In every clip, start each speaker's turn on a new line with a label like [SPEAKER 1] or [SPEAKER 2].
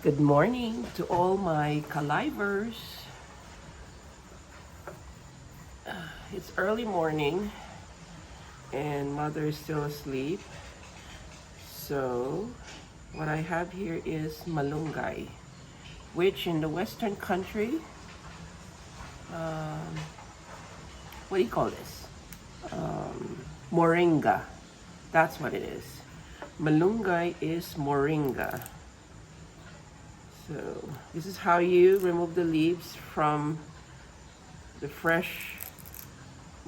[SPEAKER 1] Good morning to all my kalivers. It's early morning and mother is still asleep. So what I have here is malunggay, which in the Western country, what do you call this? Moringa. That's what it is. Malunggay is moringa. So this is how you remove the leaves from the fresh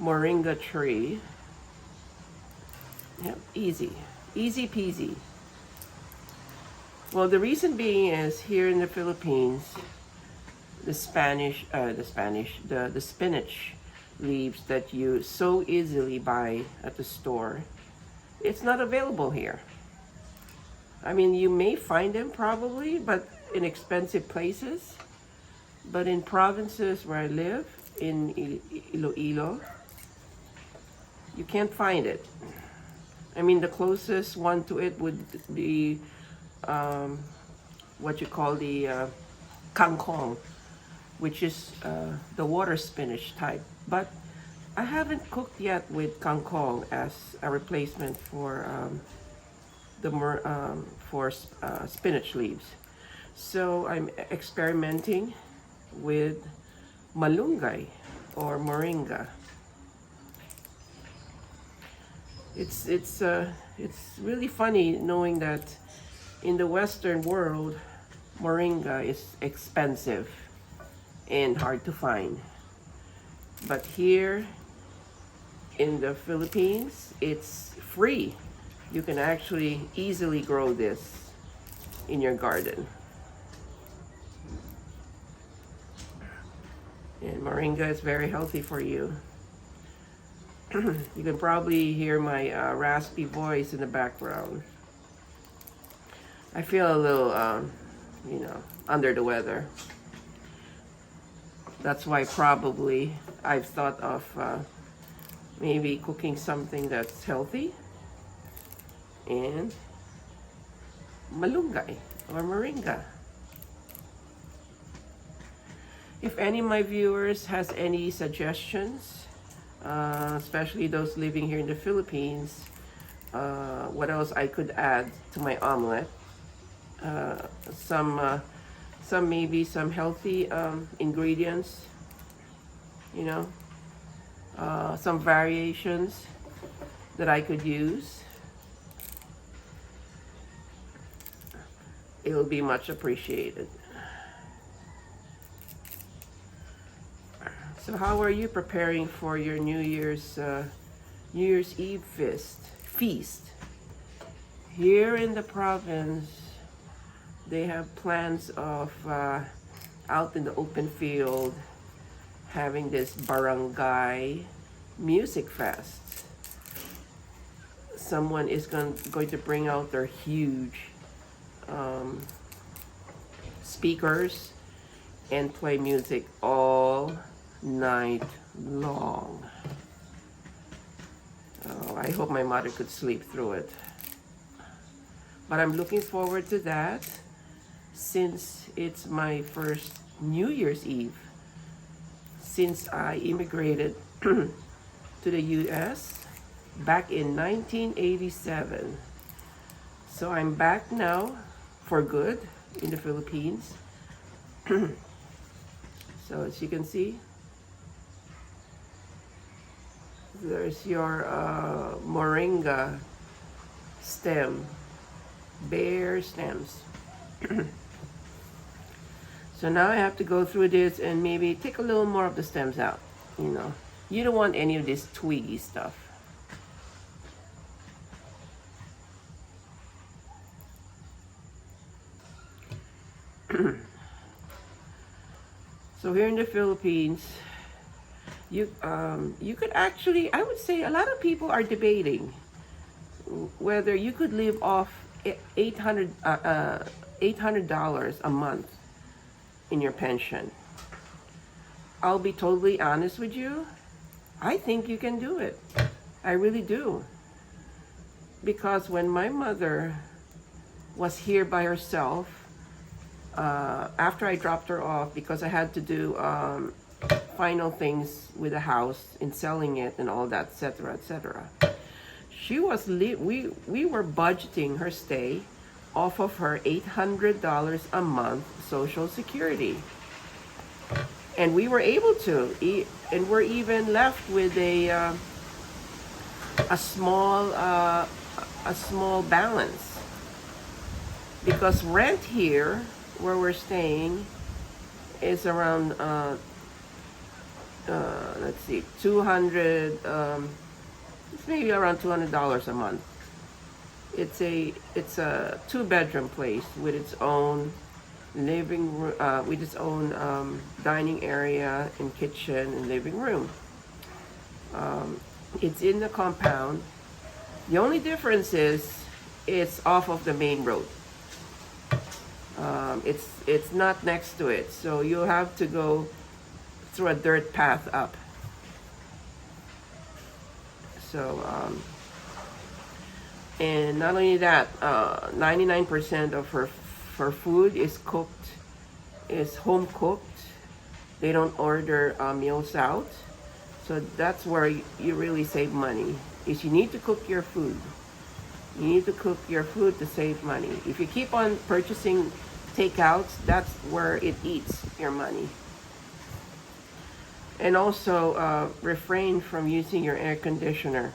[SPEAKER 1] moringa tree. Yep, easy peasy. Well, the reason being is here in the Philippines, the spinach leaves that you so easily buy at the store, it's not available here. I mean, you may find them probably, but in expensive places. But in provinces where I live, in Iloilo, you can't find it. I mean, the closest one to it would be what you call the kangkong, which is the water spinach type. But I haven't cooked yet with kangkong as a replacement for spinach leaves. So I'm experimenting with malunggay or moringa. It's really funny knowing that in the Western world, moringa is expensive and hard to find. But here in the Philippines, it's free. You can actually easily grow this in your garden. And moringa is very healthy for you. You can probably hear my raspy voice in the background. I feel a little, under the weather. That's why probably I've thought of maybe cooking something that's healthy and malunggay or moringa. If any of my viewers has any suggestions, especially those living here in the Philippines, what else I could add to my omelette, some maybe some healthy ingredients, some variations that I could use, it will be much appreciated. So how are you preparing for your New Year's Eve feast? Here in the province, they have plans of out in the open field having this barangay music fest. Someone is going to bring out their huge speakers and play music all night long. Oh, I hope my mother could sleep through it. But I'm looking forward to that since it's my first New Year's Eve since I immigrated to the US back in 1987. So I'm back now for good in the Philippines. So as you can see, there's your moringa stem, bare stems. So now I have to go through this and maybe take a little more of the stems out. You don't want any of this twiggy stuff. So here in the Philippines, you could actually, I would say a lot of people are debating whether you could live off $800 a month in your pension. I'll be totally honest with you. I think you can do it. I really do. Because when my mother was here by herself, After I dropped her off, because I had to do final things with the house in selling it and all that, etc., etc. She was we were budgeting her stay off of her $800 a month Social Security, and we were able to, and we're even left with a small balance, because rent here where we're staying is around let's see, 200, it's maybe around $200 a month. It's a 2-bedroom place with its own living room, with its own dining area and kitchen and living room. It's in the compound. The only difference is it's off of the main road. It's not next to it, so you'll have to go through a dirt path up. So, and not only that, 99% of her food is cooked, is home cooked. They don't order meals out. So that's where you really save money. Is you need to cook your food. You need to cook your food to save money. If you keep on purchasing takeouts, that's where it eats your money. And also refrain from using your air conditioner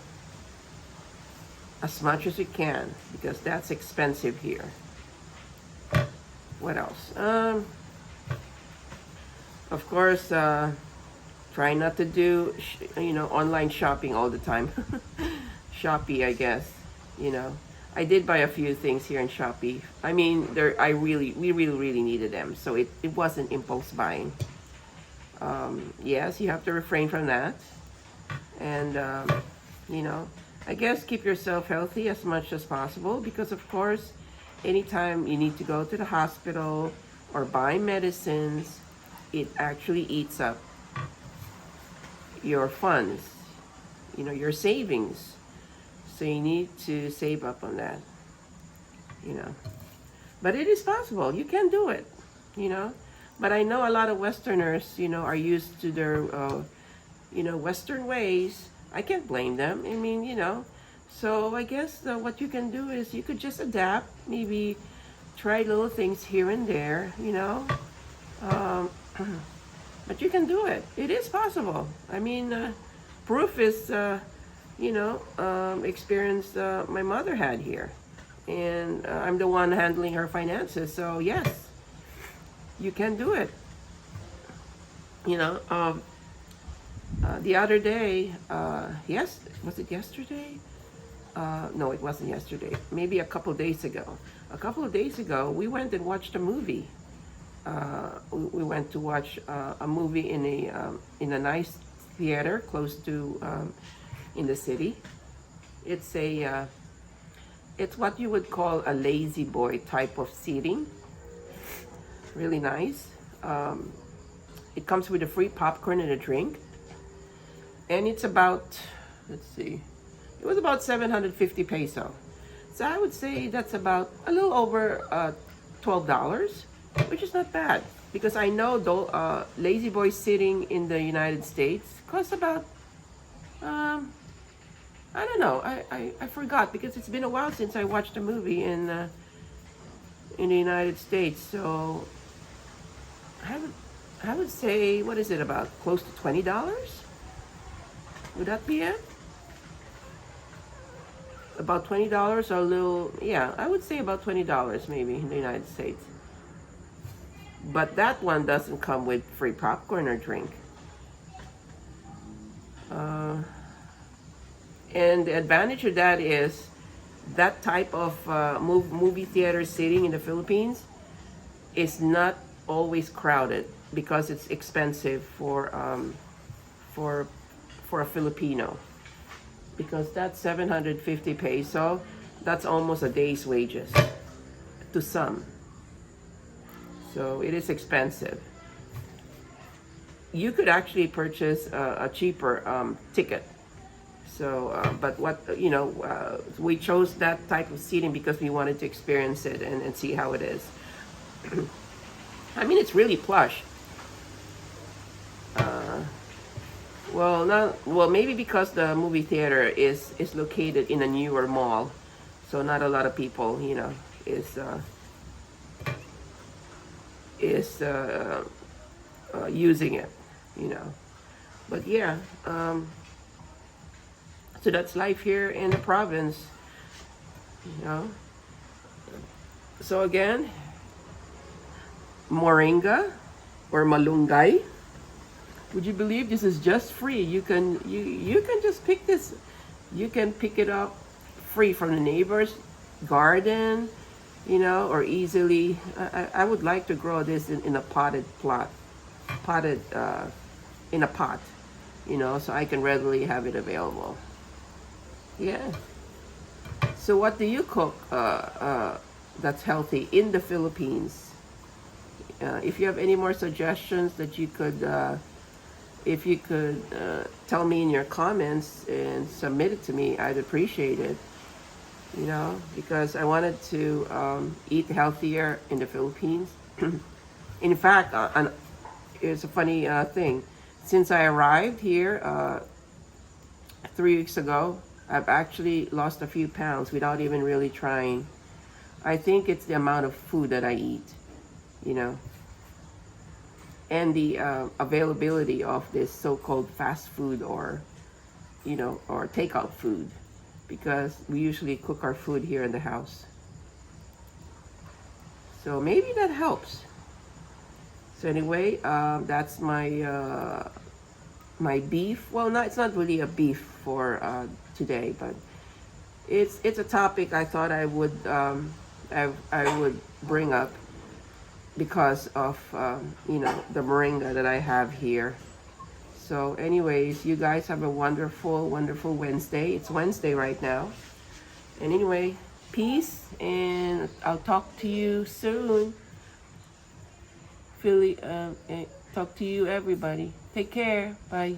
[SPEAKER 1] as much as you can, because that's expensive here. What else? Of course, try not to do online shopping all the time. Shopee, I guess. I did buy a few things here in Shopee. I mean, we really needed them, so it wasn't impulse buying. Yes, you have to refrain from that, and I guess keep yourself healthy as much as possible, because of course, anytime you need to go to the hospital or buy medicines, it actually eats up your funds, your savings. So you need to save up on that, But it is possible. You can do it, But I know a lot of Westerners, are used to their, Western ways. I can't blame them. I mean, So I guess what you can do is you could just adapt, maybe try little things here and there, But you can do it. It is possible. I mean, proof is, experience my mother had here. And I'm the one handling her finances. So yes, you can do it. The other day, yes, was it yesterday? No, it wasn't yesterday. Maybe a couple days ago. A couple of days ago, we went and watched a movie. We went to watch a movie in a nice theater close to in the city. It's what you would call a lazy boy type of seating. Really nice. It comes with a free popcorn and a drink. And it's about, let's see, it was about 750 peso. So I would say that's about a little over $12, which is not bad. Because I know lazy boy sitting in the United States costs about, I don't know, I forgot, because it's been a while since I watched a movie in the United States. So I would say, what is it, about close to $20? Would that be it? About $20 or a little, yeah, I would say about $20 maybe in the United States. But that one doesn't come with free popcorn or drink. And the advantage of that is that type of movie theater seating in the Philippines is not always crowded, because it's expensive for a Filipino. Because that's 750 peso, that's almost a day's wages to some. So it is expensive. You could actually purchase a cheaper ticket. So, but we chose that type of seating because we wanted to experience it and see how it is. I mean, it's really plush. Well, not well. Maybe because the movie theater is located in a newer mall, so not a lot of people, is is using it, you know. But yeah, so that's life here in the province, you know. So again, Moringa or Malunggay. Would you believe this is just free? You can just pick this. You can pick it up free from the neighbor's garden, or easily. I would like to grow this in a potted plot, potted in a pot, so I can readily have it available. Yeah. So what do you cook that's healthy in the Philippines? If you have any more suggestions that you could, if you could tell me in your comments and submit it to me, I'd appreciate it. Because I wanted to eat healthier in the Philippines. In fact, it's a funny thing. Since I arrived here 3 weeks ago, I've actually lost a few pounds without even really trying. I think it's the amount of food that I eat, and the availability of this so-called fast food or takeout food, because we usually cook our food here in the house. So maybe that helps. So anyway, that's my beef. Well, no, it's not really a beef for today, but it's a topic I thought I would I would bring up because of the moringa that I have here. So anyways, you guys have a wonderful Wednesday. It's Wednesday right now. And anyway, peace, and I'll talk to you soon. Talk to you, everybody. Take care. Bye.